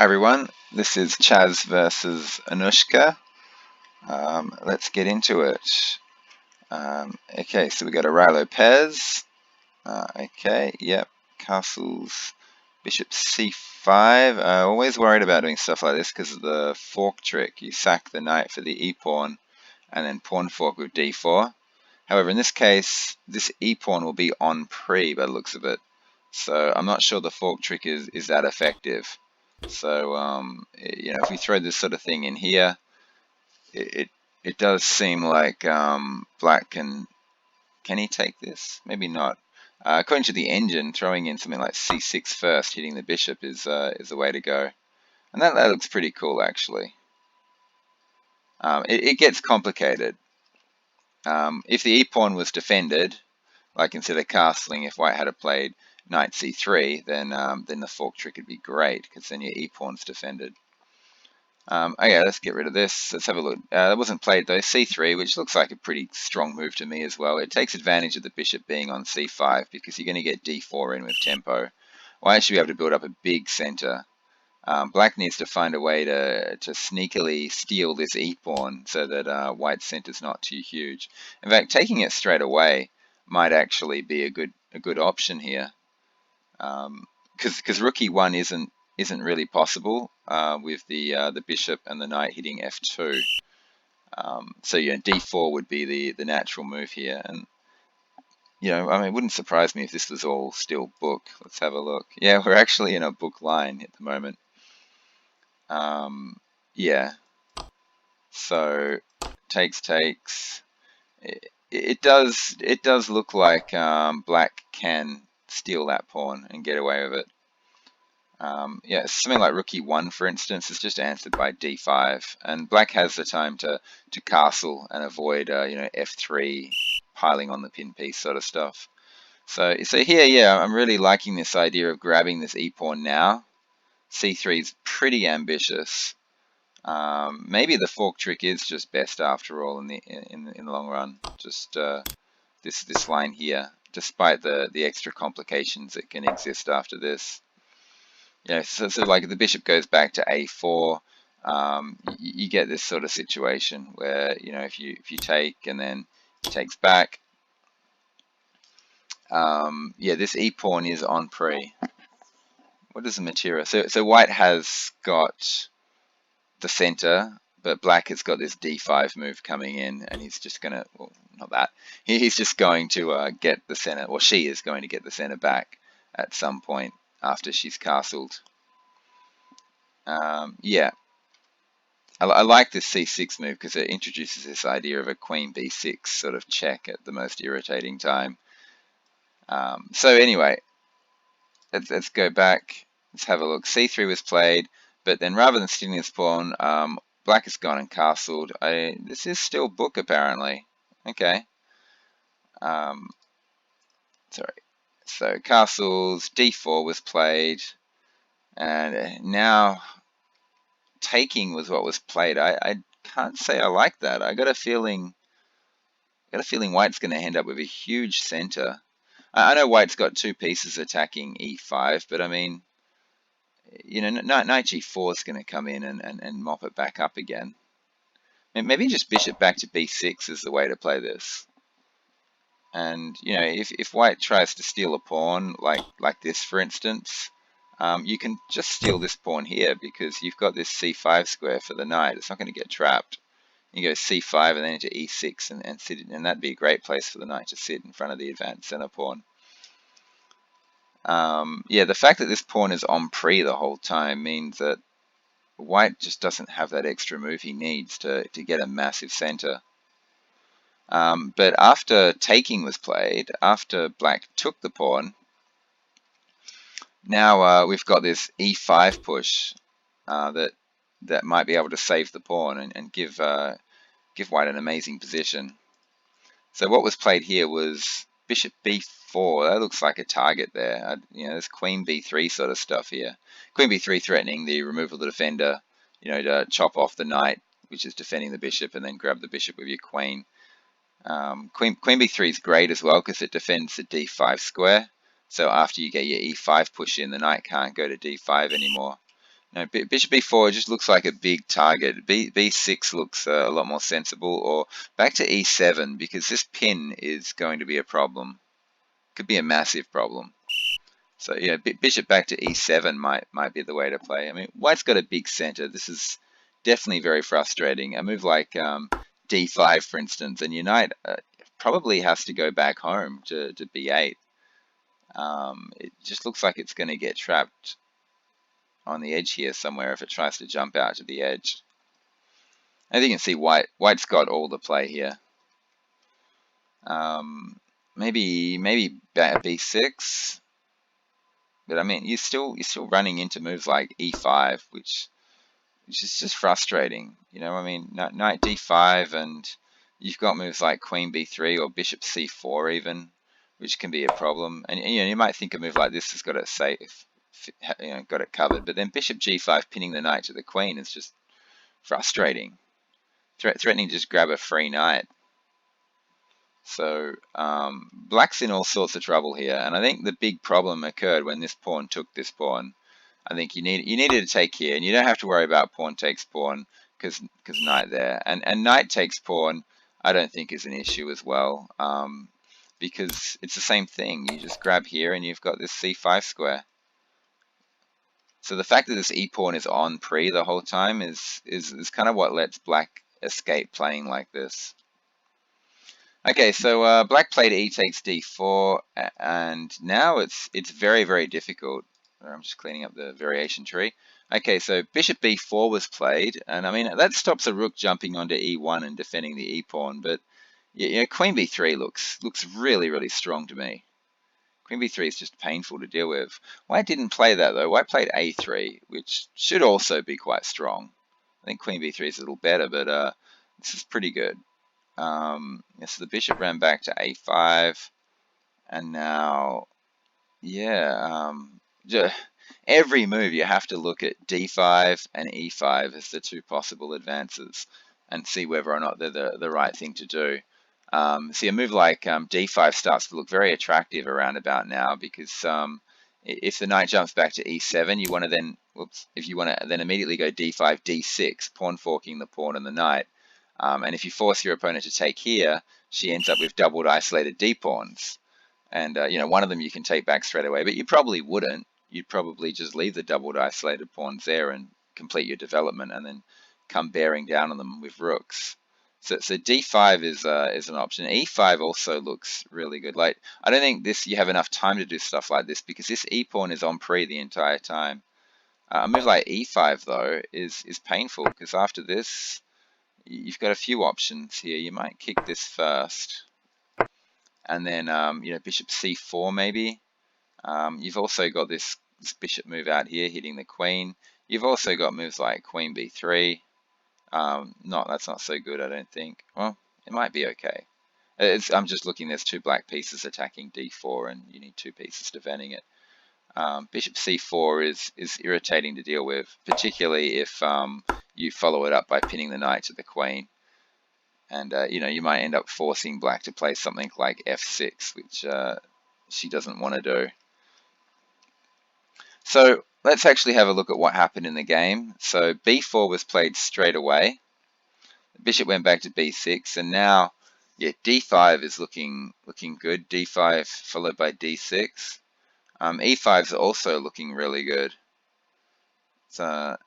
Hi everyone, this is Chaz versus Anoushka. Let's get into it. Okay, so we got a Ray Lopez. Okay, yep, castles, bishop c5. Always worried about doing stuff like this because of the fork trick. You sack the knight for the e-pawn and then pawn fork with d4. However, in this case, this e-pawn will be on pre by the looks of it. So I'm not sure the fork trick is that effective. So, if we throw this sort of thing in here, it, it does seem like black can he take this? Maybe not. According to the engine, throwing in something like c6 first, hitting the bishop is the way to go. And that looks pretty cool, actually. It gets complicated. If the e-pawn was defended, like instead of castling, if white had played knight c3, then the fork trick would be great, because then your e-pawn's defended. Okay, let's get rid of this. Let's have a look. That wasn't played though. c3, which looks like a pretty strong move to me as well. It takes advantage of the bishop being on c5 because you're going to get d4 in with tempo. White should be able to build up a big center. Black needs to find a way to sneakily steal this e-pawn so that white's center's not too huge. In fact, taking it straight away might actually be a good option here. Because rook e1 isn't really possible with the bishop and the knight hitting f2. So d4 would be the natural move here, and it wouldn't surprise me if this was all still book. Let's have a look. Yeah, we're actually in a book line at the moment. Yeah. So takes. It does look like black can steal that pawn and get away with it. Yeah, something like rook e1, for instance, is just answered by d5, and black has the time to castle and avoid f3 piling on the pin piece sort of stuff. So here, yeah, I'm really liking this idea of grabbing this e-pawn now. c3 is pretty ambitious. Maybe the fork trick is just best after all in the long run. Just this line here, despite the extra complications that can exist after this. Yeah, so like if the bishop goes back to a4, you get this sort of situation where if you take and then he takes back, yeah, this e-pawn is on pre. What is the material? So white has got the center, but black has got this d5 move coming in, and he's just gonna, well, not that, he's just going to get the center, or she is going to get the center back at some point after she's castled. Yeah, I like this c6 move because it introduces this idea of a queen b6 sort of check at the most irritating time. So anyway, let's go back. Let's have a look. c3 was played, but then rather than stealing this pawn, black has gone and castled. This is still book apparently. Okay. Sorry. So castles, d4 was played, and now taking was what was played. I can't say I like that. I got a feeling white's going to end up with a huge center. I know white's got two pieces attacking e5, but I mean, knight g4 is going to come in and mop it back up again. Maybe just bishop back to b6 is the way to play this. And if white tries to steal a pawn like this, for instance, you can just steal this pawn here because you've got this c5 square for the knight. It's not going to get trapped. You go c5 and then into e6 and sit, and that'd be a great place for the knight to sit in front of the advanced center pawn. Yeah, the fact that this pawn is on pre the whole time means that white just doesn't have that extra move he needs to get a massive center. But after taking was played, after black took the pawn, now we've got this e5 push that might be able to save the pawn and give white an amazing position. So what was played here was bishop b4. That looks like a target there. There's queen b3 sort of stuff here. Queen b3 threatening the removal of the defender, to chop off the knight, which is defending the bishop, and then grab the bishop with your queen. Queen b3 is great as well because it defends the d5 square. So after you get your e5 push in, the knight can't go to d5 anymore. No, bishop b4 just looks like a big target. b6 looks a lot more sensible, or back to e7 because this pin is going to be a problem. Could be a massive problem. So yeah, bishop back to e7 might be the way to play. I mean, white's got a big center. This is definitely very frustrating. A move like d5, for instance, and your knight probably has to go back home to b8. It just looks like it's going to get trapped on the edge here somewhere if it tries to jump out to the edge. As you can see, white's got all the play here. Maybe b6, but I mean you're still running into moves like e5, which is just frustrating. You know, I mean knight d5, and you've got moves like queen b3 or bishop c4 even, which can be a problem. And you know, you might think a move like this has got it safe, you know, got it covered, but then bishop g5 pinning the knight to the queen is just frustrating. Threatening to just grab a free knight. So black's in all sorts of trouble here, and I think the big problem occurred when this pawn took this pawn. I think you needed to take here, and you don't have to worry about pawn takes pawn because knight there, and knight takes pawn. I don't think is an issue as well, because it's the same thing. You just grab here, and you've got this c5 square. So the fact that this e pawn is on pre the whole time is kind of what lets black escape playing like this. Okay, so black played e takes d4, and now it's very, very difficult. I'm just cleaning up the variation tree. Okay, so bishop b4 was played, and I mean that stops a rook jumping onto e1 and defending the e pawn. But yeah, queen b3 looks really, really strong to me. Queen b3 is just painful to deal with. White didn't play that though. White played a3, which should also be quite strong. I think queen b3 is a little better, but this is pretty good. So the bishop ran back to a5, and now, yeah, every move you have to look at d5 and e5 as the two possible advances and see whether or not they're the right thing to do. See, a move like d5 starts to look very attractive around about now because if the knight jumps back to e7, you want to then, if you want to then immediately go d5, d6, pawn forking the pawn and the knight. And if you force your opponent to take here, she ends up with doubled isolated d-pawns. And you know, one of them you can take back straight away, but you probably wouldn't. You'd probably just leave the doubled isolated pawns there and complete your development and then come bearing down on them with rooks. So d5 is an option. e5 also looks really good. Like, I don't think you have enough time to do stuff like this because this e-pawn is on pre the entire time. A move like e5 though is painful because after this, you've got a few options here. You might kick this first, and then you know, bishop c4 maybe. You've also got this bishop move out here hitting the queen. You've also got moves like queen b3. That's not so good, I don't think. Well, it might be okay. I'm just looking. There's two black pieces attacking d4, and you need two pieces defending it. Bishop c4 is irritating to deal with, particularly if you follow it up by pinning the knight to the queen. And you know, you might end up forcing black to play something like f6, which she doesn't want to do. So let's actually have a look at what happened in the game. So b4 was played straight away. The bishop went back to b6, and now, yeah, d5 is looking good. d5 followed by d6. e5 is also looking really good. So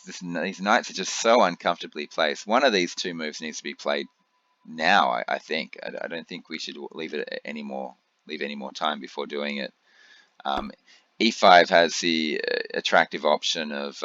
these knights are just so uncomfortably placed. One of these two moves needs to be played now, I think. I don't think we should leave any more time before doing it. E5 has the attractive option of,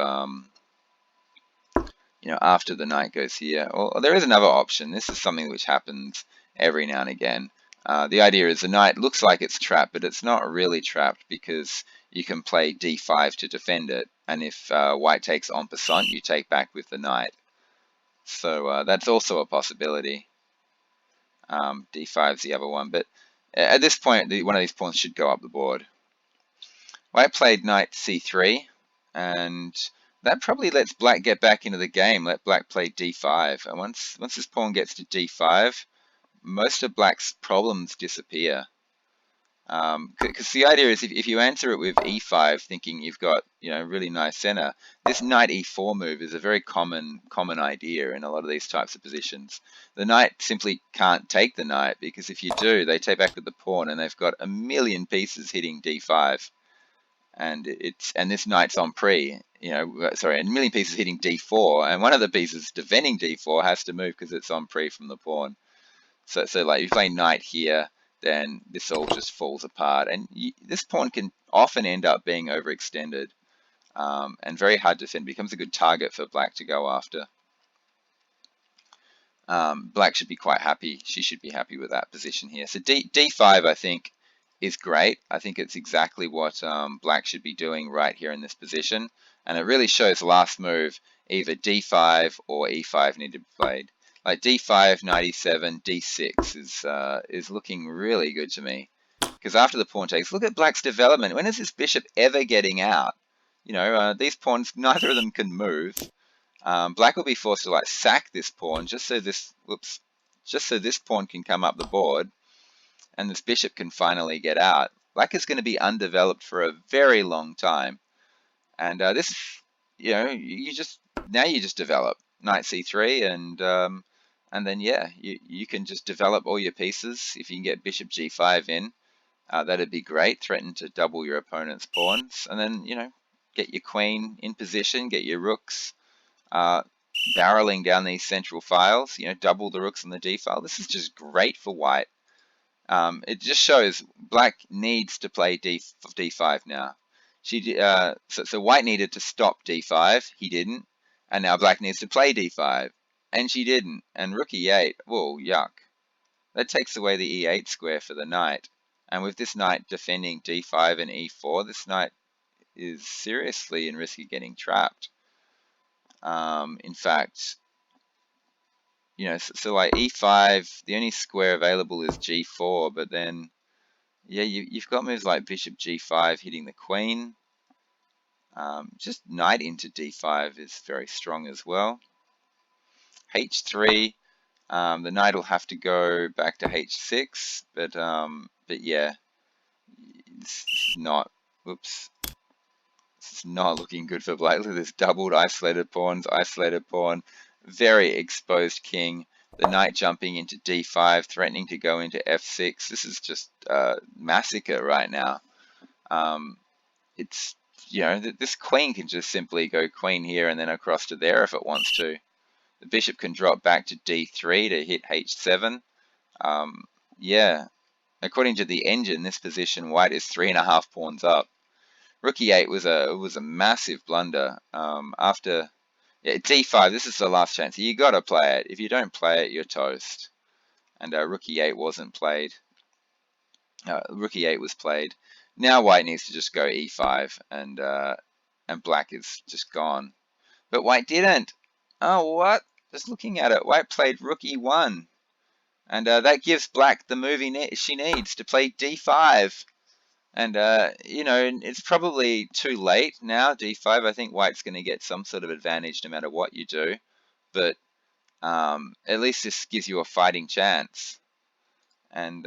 you know, after the knight goes here. Or there is another option. This is something which happens every now and again. The idea is the knight looks like it's trapped, but it's not really trapped because you can play d5 to defend it. And if white takes en passant, you take back with the knight. So that's also a possibility. d5 is the other one, but at this point, one of these pawns should go up the board. White played knight c3, and that probably lets black get back into the game. Let black play d5, and once this pawn gets to d5, most of black's problems disappear. Because the idea is if you answer it with e5, thinking you've got really nice center, this knight e4 move is a very common idea in a lot of these types of positions. The knight simply can't take the knight, because if you do, they take back with the pawn, and they've got a million pieces hitting d5, and this knight's on pre. Sorry, a million pieces hitting d4, and one of the pieces defending d4 has to move because it's on pre from the pawn. So like if you play knight here, then this all just falls apart, and this pawn can often end up being overextended, and very hard to defend. Becomes a good target for black to go after. Black should be quite happy. She should be happy with that position here. So d5, I think, is great. I think it's exactly what black should be doing right here in this position, and it really shows last move either d5 or e5 need to be played. Like d5, knight e7, d6 is looking really good to me, because after the pawn takes, look at black's development. When is this bishop ever getting out? These pawns, neither of them can move. Black will be forced to sack this pawn just so this pawn can come up the board, and this bishop can finally get out. Black is going to be undeveloped for a very long time, and this, you just develop knight c3, and then you can just develop all your pieces. If you can get bishop g5 in, that'd be great. Threaten to double your opponent's pawns, and then get your queen in position, get your rooks barreling down these central files, double the rooks on the d file. This is just great for white. It just shows black needs to play d5 now. So white needed to stop d5, he didn't, and now black needs to play d5, and she didn't. And rook e8, whoa, yuck. That takes away the e8 square for the knight. And with this knight defending d5 and e4, this knight is seriously in risk of getting trapped. In fact, so like e5, the only square available is g4, but then, you've got moves like bishop g5 hitting the queen. Just knight into d5 is very strong as well. h3, the knight will have to go back to h6, but yeah, it's not, whoops. It's not looking good for black. Look at this doubled isolated pawns, isolated pawn, very exposed king. The knight jumping into d5, threatening to go into f6. This is just massacre right now. It's, this queen can just simply go queen here and then across to there if it wants to. The bishop can drop back to d3 to hit h7. Yeah, according to the engine, this position, white is 3.5 pawns up. Rook e8 was a massive blunder. After d5, this is the last chance. You got to play it. If you don't play it, you're toast. And rook e8 wasn't played. Rook e8 was played. Now white needs to just go e5, and black is just gone. But white didn't. Oh, what? Just looking at it, white played rook e1, and that gives black the move she needs to play d5. And, it's probably too late now, d5. I think white's going to get some sort of advantage no matter what you do. But at least this gives you a fighting chance. And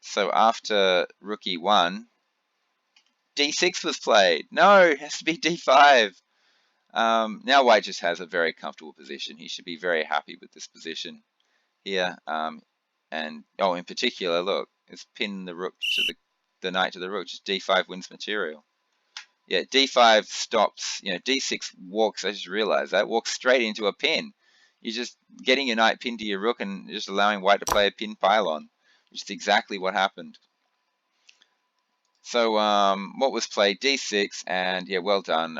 so after rook e1, d6 was played. No, it has to be d5. Now white just has a very comfortable position. He should be very happy with this position here. And, in particular, look, it's pinned the rook to the knight to the rook. Just d5 wins material. Yeah, d5 stops, d6 walks, I just realized that, walks straight into a pin. You're just getting your knight pinned to your rook and just allowing white to play a pin pylon, which is exactly what happened. So what was played? d6, and yeah, well done.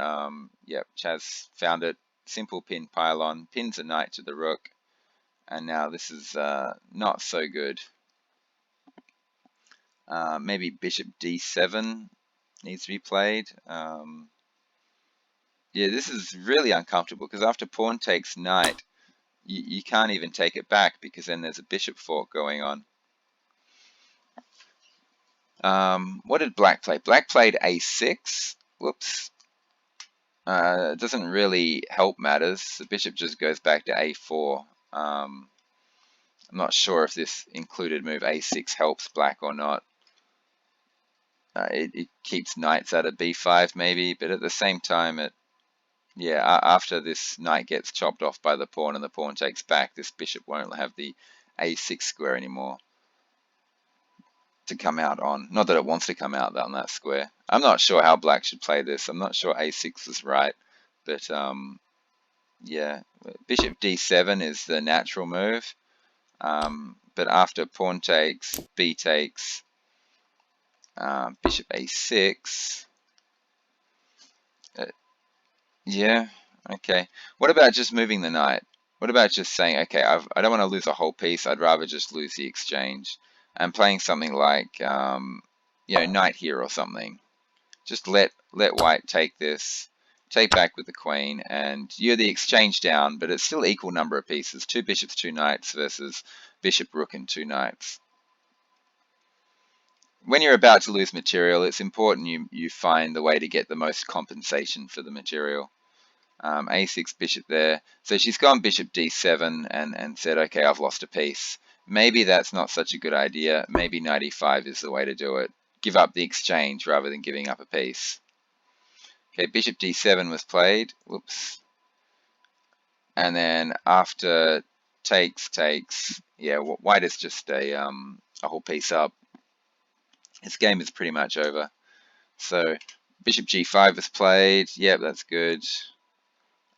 Chaz found it. Simple pin pylon, pins a knight to the rook, and now this is not so good. Maybe bishop d7 needs to be played. Yeah, this is really uncomfortable, because after pawn takes knight, you can't even take it back, because then there's a bishop fork going on. What did black play? Black played a6. Whoops. It doesn't really help matters. The bishop just goes back to a4. I'm not sure if this included move a6 helps black or not. it keeps knights out of b5 maybe, but at the same time, after this knight gets chopped off by the pawn and the pawn takes back, this bishop won't have the a6 square anymore to come out on. Not that it wants to come out on that square. I'm not sure how black should play this. I'm not sure a6 is right, but yeah, bishop d7 is the natural move. But after pawn takes, b takes, bishop a6. Yeah, okay. What about just moving the knight? What about just saying, okay, I don't want to lose a whole piece. I'd rather just lose the exchange. And playing something like, knight here or something. Just let white take this, take back with the queen, and you're the exchange down, but it's still equal number of pieces. 2 bishops, 2 knights versus bishop, rook, and 2 knights. When you're about to lose material, it's important you find the way to get the most compensation for the material. A6 bishop there. So she's gone bishop d7 and said, okay, I've lost a piece. Maybe that's not such a good idea. Maybe knight e5 is the way to do it. Give up the exchange rather than giving up a piece. Okay, bishop d7 was played. Whoops. And then after takes, yeah, white is just a whole piece up. This game is pretty much over. So bishop g5 was played. Yep, that's good.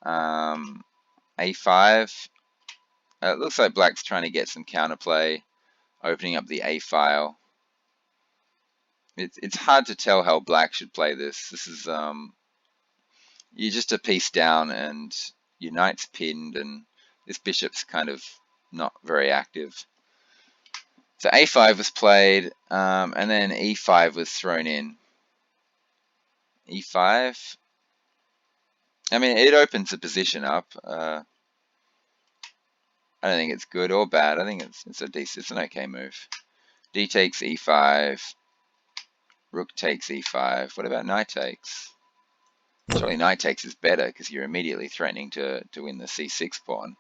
A5. It looks like black's trying to get some counterplay, opening up the A file. It's hard to tell how black should play this. This is you're just a piece down and your knight's pinned and this bishop's kind of not very active. So A5 was played, and then E5 was thrown in. E5. I mean, it opens the position up. I don't think it's good or bad. I think it's a decent, it's an okay move. D takes E5. Rook takes E5. What about knight takes? Surely knight takes is better because you're immediately threatening to win the C6 pawn.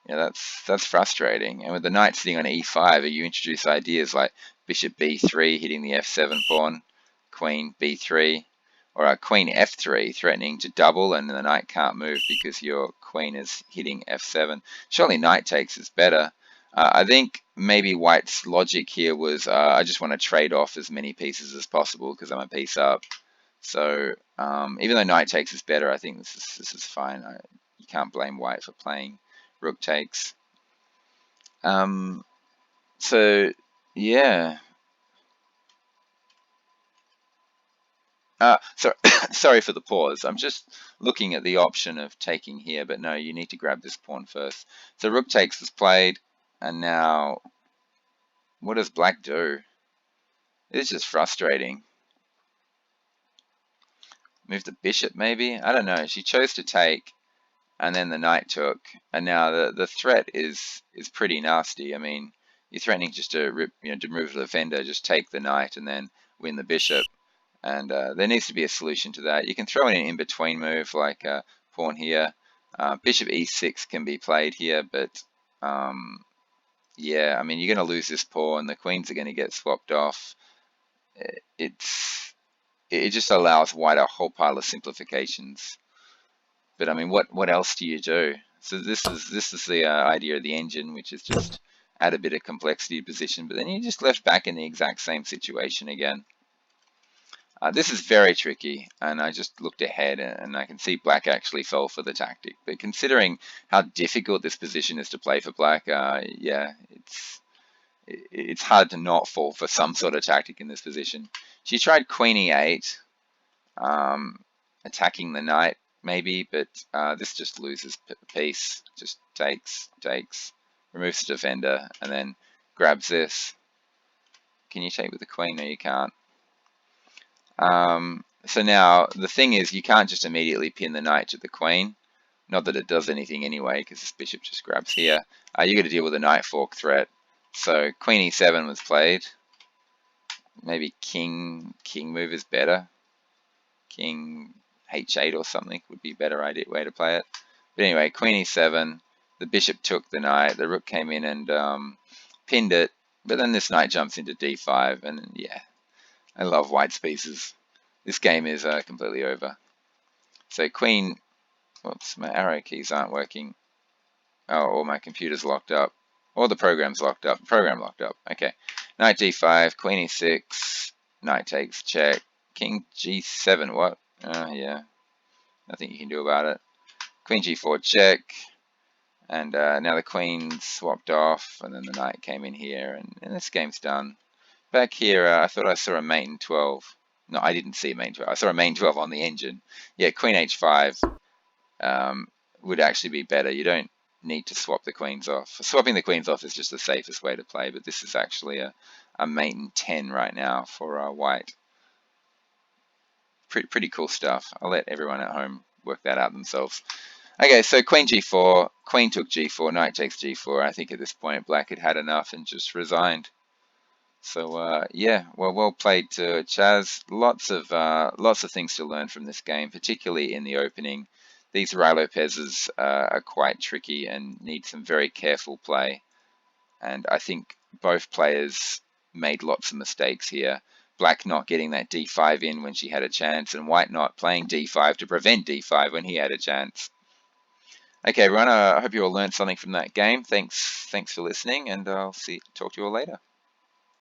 Yeah, that's frustrating. And with the knight sitting on E5, you introduce ideas like bishop B3 hitting the F7 pawn, queen B3, or a queen F3 threatening to double and the knight can't move because your queen is hitting F7. Surely knight takes is better. I think maybe white's logic here was I just want to trade off as many pieces as possible because I'm a piece up. So even though knight takes is better, I think this is fine. You can't blame white for playing rook takes. So yeah. So sorry for the pause. I'm just looking at the option of taking here, but no, you need to grab this pawn first. So rook takes was played, and now what does black do? It's just frustrating. Move the bishop maybe? I don't know. She chose to take, and then the knight took, and now the threat is pretty nasty. I mean, you're threatening just to to remove the defender, just take the knight and then win the bishop. And there needs to be a solution to that. You can throw in an in-between move like pawn here. Bishop e6 can be played here, but yeah, I mean, you're going to lose this pawn. The queens are going to get swapped off. It just allows white a whole pile of simplifications. But I mean, what else do you do? So this is the idea of the engine, which is just add a bit of complexity to position, but then you're just left back in the exact same situation again. This is very tricky, and I just looked ahead and I can see black actually fell for the tactic. But considering how difficult this position is to play for black, yeah, it's hard to not fall for some sort of tactic in this position. She tried queen e8, attacking the knight maybe, but this just loses a piece, just takes, removes the defender, and then grabs this. Can you take with the queen? No, you can't. So now the thing is, you can't just immediately pin the knight to the queen. Not that it does anything anyway, because this bishop just grabs here. You got to deal with a knight fork threat. So queen e7 was played. Maybe king move is better. King h8 or something would be a better way to play it. But anyway, queen e7. The bishop took the knight. The rook came in and pinned it. But then this knight jumps into d5, and yeah. I love white's pieces. This game is completely over. So queen, whoops, my arrow keys aren't working. Oh, or my computer's locked up. Or the program's locked up. Program locked up. Okay. Knight g5, queen e6, knight takes, check. King g7, what? Yeah, nothing you can do about it. Queen g4, check. And now the queen's swapped off, and then the knight came in here, and this game's done. Back here, I thought I saw a mate in 12. No, I didn't see a mate in 12. I saw a mate in 12 on the engine. Yeah, queen h5 would actually be better. You don't need to swap the queens off. Swapping the queens off is just the safest way to play, but this is actually a mate in 10 right now for white. Pretty cool stuff. I'll let everyone at home work that out themselves. Okay, so queen g4, queen took g4, knight takes g4. I think at this point black had had enough and just resigned. So yeah, well played to Chaz. Lots of things to learn from this game, particularly in the opening. These Ruy Lopez's are quite tricky and need some very careful play. And I think both players made lots of mistakes here. Black not getting that d5 in when she had a chance, and White not playing d5 to prevent d5 when he had a chance. Okay, everyone, I hope you all learned something from that game. Thanks for listening, and I'll talk to you all later.